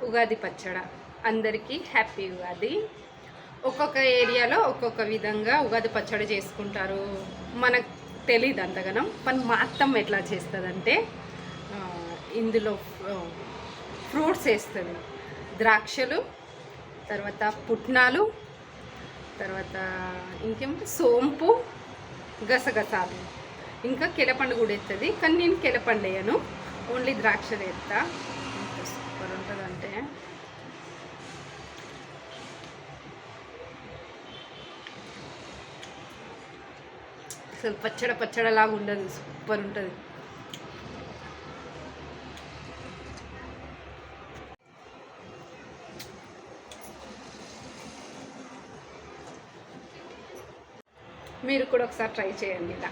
ఉగాది పచ్చడి. అందరికీ హ్యాపీ ఉగాది. ఒక్కొక్క ఏరియాలో ఒక్కొక్క విధంగా ఉగాది పచ్చడి చేసుకుంటారు. మనకు తెలీదు అంతగానం. కానీ మా అత్తమ్మ ఎట్లా చేస్తుందంటే ఇందులో ఫ్రూట్స్ వేస్తుంది. ద్రాక్షలు, తర్వాత పుట్నాలు, తర్వాత ఇంకేమిటి సోంపు, గసగసాలు, ఇంకా కెలపండు కూడా వేస్తుంది. కానీ నేను కెలపండు వేయను, ఓన్లీ ద్రాక్షలు వేస్తా. సూపర్ ఉంటుందంటే అసలు పచ్చడలాగా ఉండదు, సూపర్ ఉంటుంది. మీరు కూడా ఒకసారి ట్రై చేయండి ఇలా.